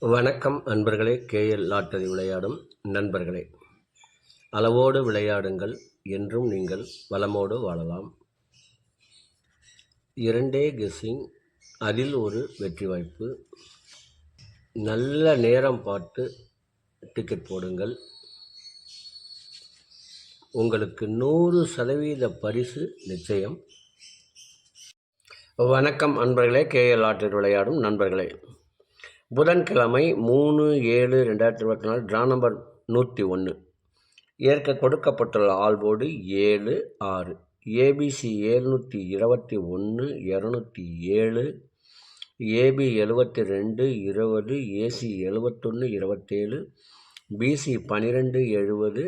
வணக்கம் அன்பர்களே. KL lottery விளையாடும் நண்பர்களே, அளவோடு விளையாடுங்கள், என்றும் நீங்கள் வளமோடு வாழலாம். 2 கெஸ்ஸிங், அதில் ஒரு வெற்றி வாய்ப்பு. நல்ல நேரம் பார்த்து டிக்கெட் போடுங்கள். உங்களுக்கு 100% பரிசு நிச்சயம். வணக்கம் அன்பர்களே. கேஎல் லாட்டரி விளையாடும் நண்பர்களே, புதன்கிழமை 3/7/2024 டிரா நம்பர் 101. ஏற்க கொடுக்கப்பட்டுள்ள ஆல்போர்டு 7, 6. ABC 721, 207, AB 72, 20, AC 71, 27, BC 12, 70,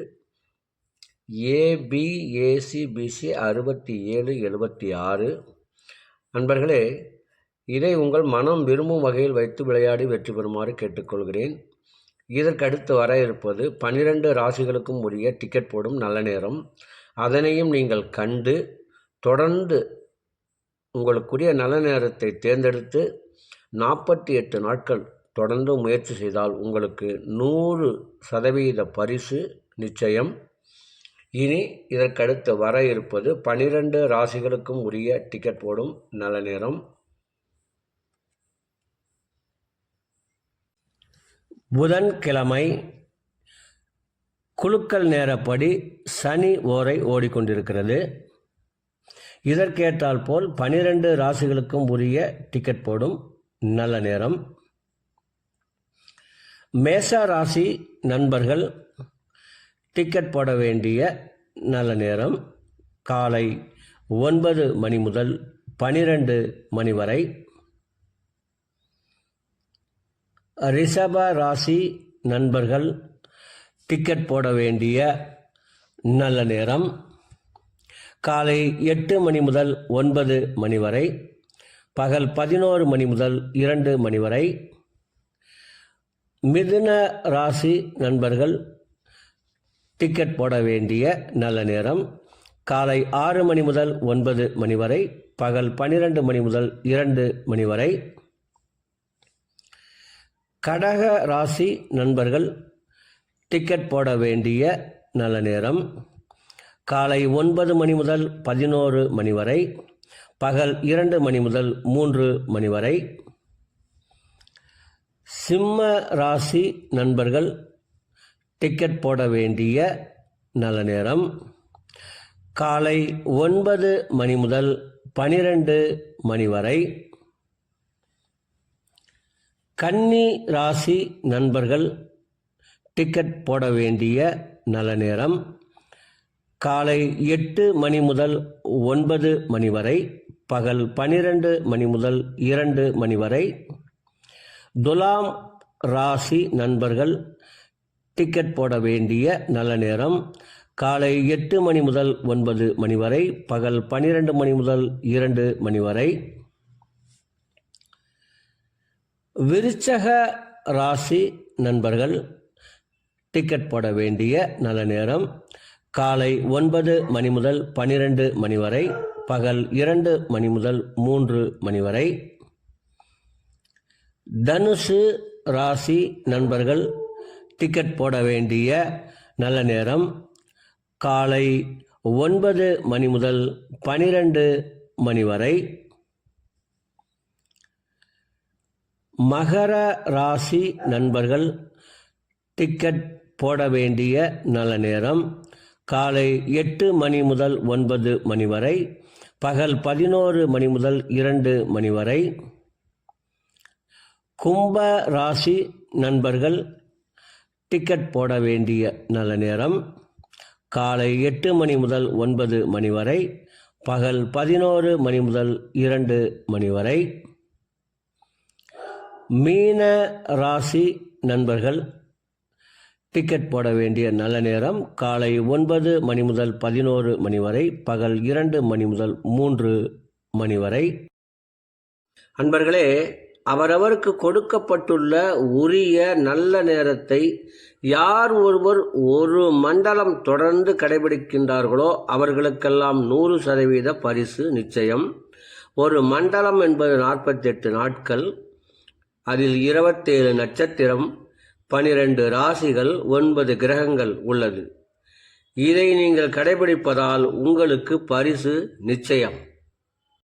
AB, AC, BC 67, 76. நண்பர்களே, இதை உங்கள் மனம் விரும்பும் வகையில் வைத்து விளையாடி வெற்றி பெறுமாறு கேட்டுக்கொள்கிறேன். இதற்கடுத்து வர இருப்பது 12 ராசிகளுக்கும் உரிய டிக்கெட் போடும் நல்ல நேரம். அதனையும் நீங்கள் கண்டு தொடர்ந்து உங்களுக்குரிய நல்ல நேரத்தை தேர்ந்தெடுத்து 48 நாட்கள் தொடர்ந்து முயற்சி செய்தால் உங்களுக்கு 100% பரிசு நிச்சயம். இனி இதற்கடுத்து வர இருப்பது 12 ராசிகளுக்கும் உரிய டிக்கெட் போடும் நல்ல நேரம். புதன்கிழமை குலுக்கல் நேரப்படி சனி ஓரை ஓடிக்கொண்டிருக்கிறது. இதற்கேற்றால் போல் 12 ராசிகளுக்கும் உரிய டிக்கெட் போடும் நல்ல நேரம். மேஷ ராசி நண்பர்கள் டிக்கெட் போட வேண்டிய நல்ல நேரம் காலை 9 மணி முதல் 12 மணி வரை. ரிஷப ராசி நண்பர்கள் டிக்கெட் போட வேண்டிய நல்ல நேரம் காலை 8 மணி முதல் 9 மணி வரை, பகல் 11 மணி முதல் 2 மணி வரை. மிதுன ராசி நண்பர்கள் டிக்கெட் போட வேண்டிய நல்ல நேரம் காலை 6 மணி முதல் 9 மணி வரை, பகல் 12 மணி முதல் 2 மணி வரை. கடக ராசி நண்பர்கள் டிக்கெட் போட வேண்டிய நல்ல நேரம் காலை 9 மணி முதல் 11 மணி வரை, பகல் 2 மணி முதல் 3 மணி வரை. சிம்ம ராசி நண்பர்கள் டிக்கெட் போட வேண்டிய நல்ல நேரம் காலை 9 மணி முதல் 12 மணி வரை. கன்னி ராசி நண்பர்கள் டிக்கெட் போட வேண்டிய நல்ல நேரம் காலை 8 மணி முதல் 9 மணி வரை, பகல் 12 மணி முதல் 2 மணி வரை. துலாம் ராசி நண்பர்கள் டிக்கெட் போட வேண்டிய நல்ல நேரம் காலை 8 மணி முதல் 9 மணி வரை, பகல் 12 மணி முதல் 2 மணி வரை. விருச்சக ராசி நண்பர்கள் டிக்கெட் போட வேண்டிய நல்ல நேரம் காலை 9 மணி முதல் 12 மணி வரை, பகல் 2 மணி முதல் 3 மணி வரை. தனுசு ராசி நண்பர்கள் டிக்கெட் போட வேண்டிய நல்ல நேரம் காலை 9 மணி முதல் 12 மணி வரை. மகர ராசி நண்பர்கள் டிக்கெட் போட வேண்டிய நல்ல நேரம் காலை 8 மணி முதல் 9 மணி வரை, பகல் 11 மணி முதல் 2 மணி வரை. கும்ப ராசி நண்பர்கள் டிக்கெட் போட வேண்டிய நல்ல நேரம் காலை 8 மணி முதல் 9 மணி வரை, பகல் 11 மணி முதல் 2 மணி வரை. மீன ராசி நண்பர்கள் டிக்கெட் போட வேண்டிய நல்ல நேரம் காலை 9 மணி முதல் 11 மணி வரை, பகல் 2 மணி முதல் 3 மணி வரை. அன்பர்களே, அவரவருக்கு கொடுக்கப்பட்டுள்ள உரிய நல்ல நேரத்தை யார் ஒருவர் ஒரு மண்டலம் தொடர்ந்து கடைபிடிக்கின்றார்களோ அவர்களுக்கெல்லாம் 100% பரிசு நிச்சயம். ஒரு மண்டலம் என்பது 48 நாட்கள். அதில் 27 நட்சத்திரம், 12 ராசிகள், 9 கிரகங்கள் உள்ளது. இதை நீங்கள் கடைபிடிப்பதால் உங்களுக்கு பரிசு நிச்சயம்.